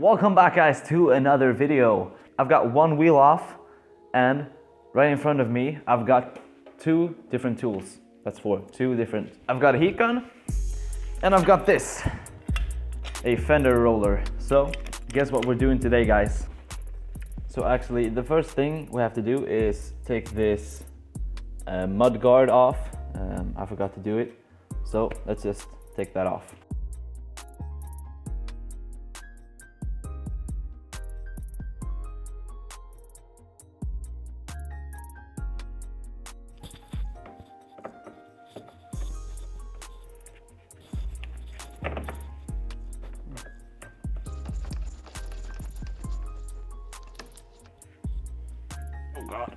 Welcome back guys to another video. I've got one wheel off and right in front of me I've got two different tools. That's two different. I've got a heat gun and I've got this, a fender roller. So guess what we're doing today guys? So actually the first thing we have to do is take this mud guard off. I forgot to do it. So let's just take that off. Oh God.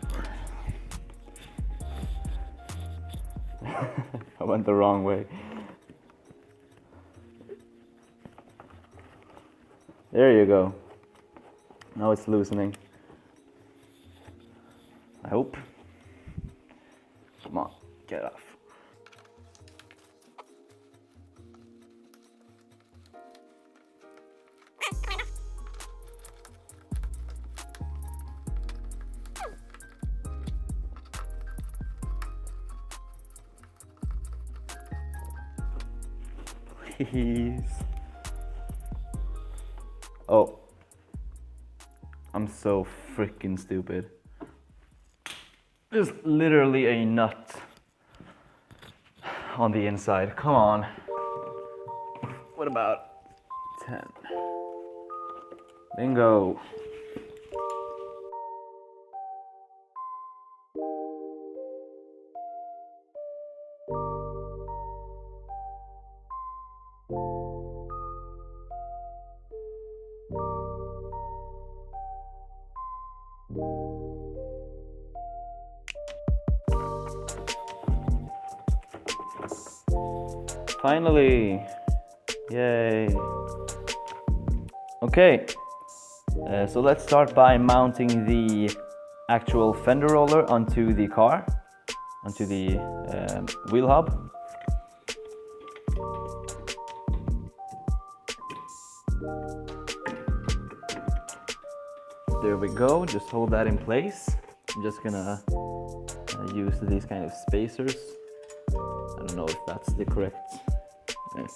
I went the wrong way. There you go. Now it's loosening. I hope. Come on, get off. Please. Oh, I'm so freaking stupid. There's literally a nut on the inside. Come on. What about 10? Bingo. Finally, yay. Okay, so let's start by mounting the actual fender roller onto the car, onto the wheel hub. There we go, just hold that in place. I'm just gonna use these kind of spacers. I don't know if that's the correct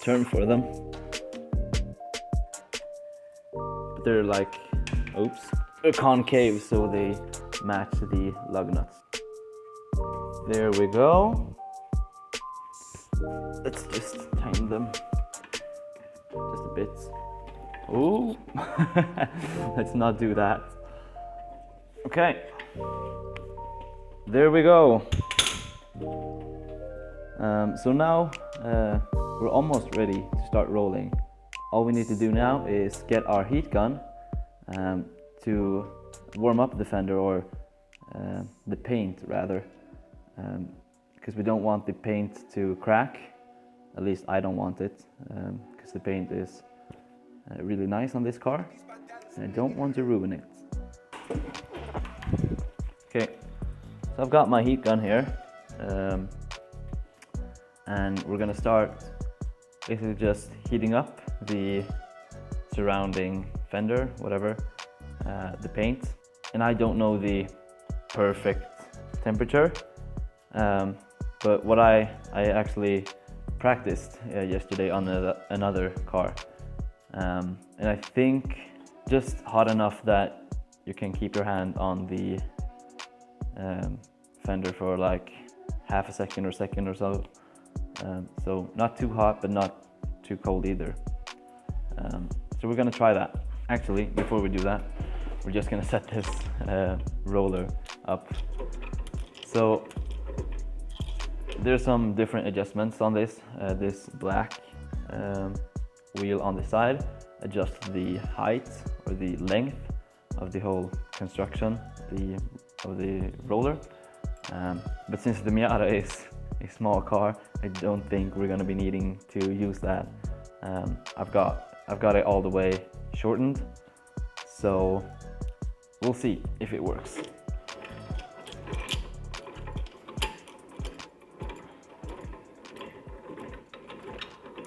term for them. But they're like, oops, they're concave, so they match the lug nuts. There we go. Let's just tighten them just a bit. Ooh, let's not do that. Okay, there we go. So now we're almost ready to start rolling. All we need to do now is get our heat gun to warm up the fender, or the paint rather, because we don't want the paint to crack. At least I don't want it, because the paint is really nice on this car and I don't want to ruin it. Okay, so I've got my heat gun here. And we're gonna start basically just heating up the surrounding fender, whatever, the paint. And I don't know the perfect temperature, but what I actually practiced yesterday on another car. And I think just hot enough that you can keep your hand on the fender for like half a second or second or so. So not too hot, but not too cold either. So we're gonna try that. Actually, before we do that, we're just gonna set this roller up. So there's some different adjustments on this. This black wheel on the side adjusts the height or the length of the whole construction of the roller. But since the Miata is a small car, I don't think we're gonna be needing to use that. I've got it all the way shortened, so we'll see if it works.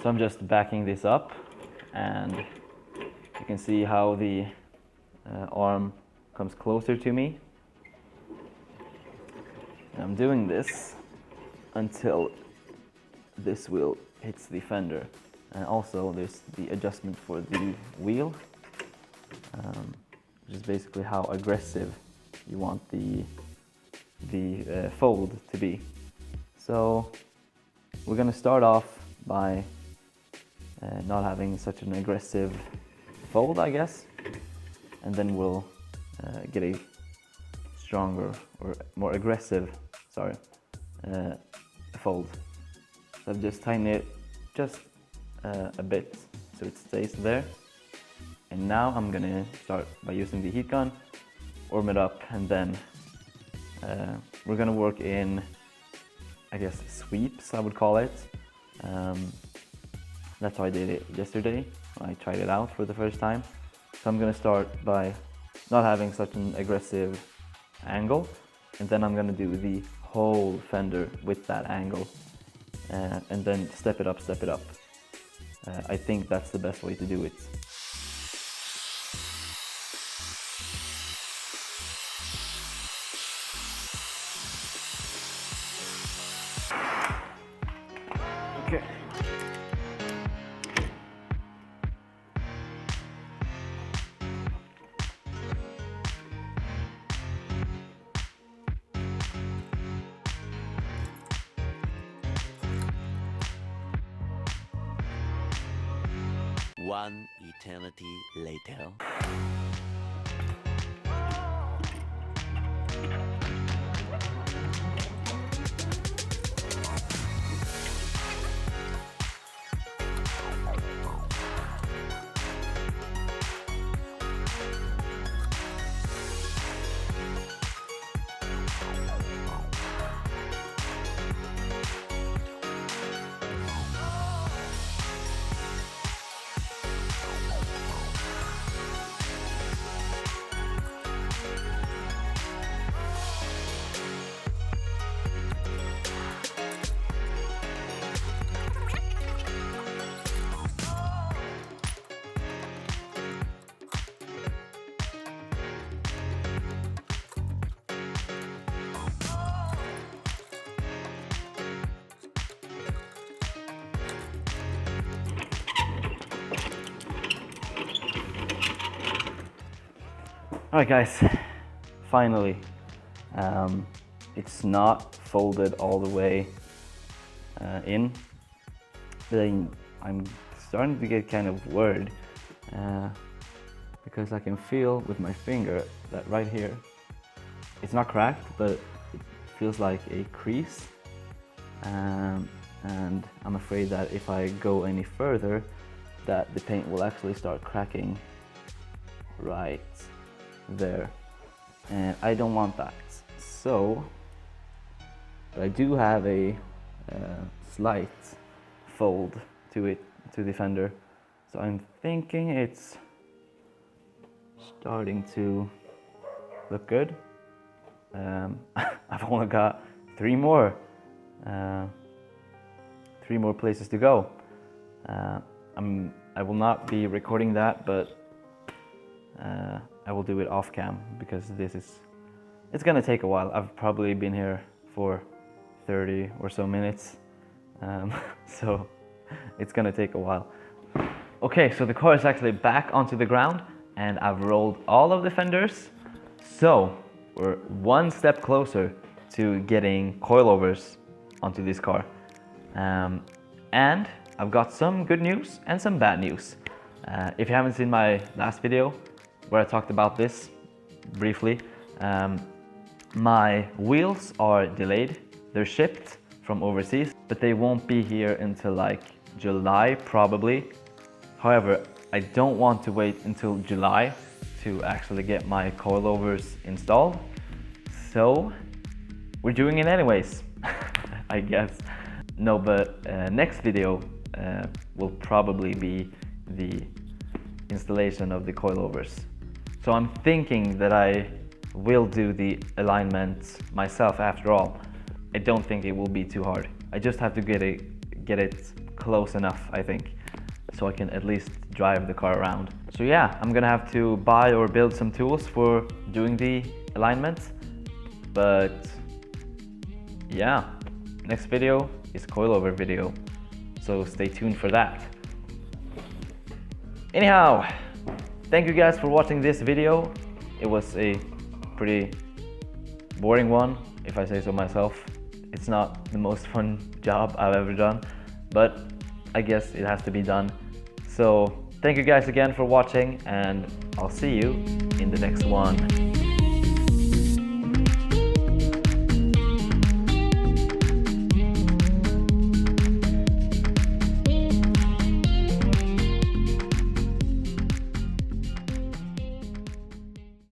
So I'm just backing this up, and you can see how the arm comes closer to me. And I'm doing this until this wheel hits the fender. And also there's the adjustment for the wheel, which is basically how aggressive you want the fold to be. So we're gonna start off by not having such an aggressive fold, I guess, and then we'll get a stronger or more aggressive, fold. So I've just tightened it just a bit so it stays there. And now I'm gonna start by using the heat gun, warm it up, and then we're gonna work in, I guess, sweeps, I would call it. That's how I did it yesterday. I tried it out for the first time. So I'm gonna start by not having such an aggressive angle, and then I'm gonna do the whole fender with that angle, and then step it up, step it up. I think that's the best way to do it. Okay. One eternity later. Alright guys, finally, it's not folded all the way in, but I'm starting to get kind of worried because I can feel with my finger that right here, it's not cracked, but it feels like a crease, and I'm afraid that if I go any further, that the paint will actually start cracking right there, and I don't want that. So, but I do have a slight fold to the fender, so I'm thinking it's starting to look good. I've only got three more places to go. I will not be recording that, but I will do it off cam because it's gonna take a while. I've probably been here for 30 or so minutes, so it's gonna take a while. Okay, so the car is actually back onto the ground and I've rolled all of the fenders, so we're one step closer to getting coilovers onto this car. And I've got some good news and some bad news. If you haven't seen my last video where I talked about this briefly, my wheels are delayed. They're shipped from overseas, but they won't be here until like July probably. However, I don't want to wait until July to actually get my coilovers installed, so we're doing it anyways, I guess. No, but next video will probably be the installation of the coilovers. So I'm thinking that I will do the alignment myself after all. I don't think it will be too hard. I just have to get it close enough, I think, so I can at least drive the car around. So yeah, I'm gonna have to buy or build some tools for doing the alignments. But yeah, next video is coilover video, so stay tuned for that. Anyhow, thank you guys for watching this video. It was a pretty boring one, if I say so myself. It's not the most fun job I've ever done, but I guess it has to be done. So thank you guys again for watching, and I'll see you in the next one.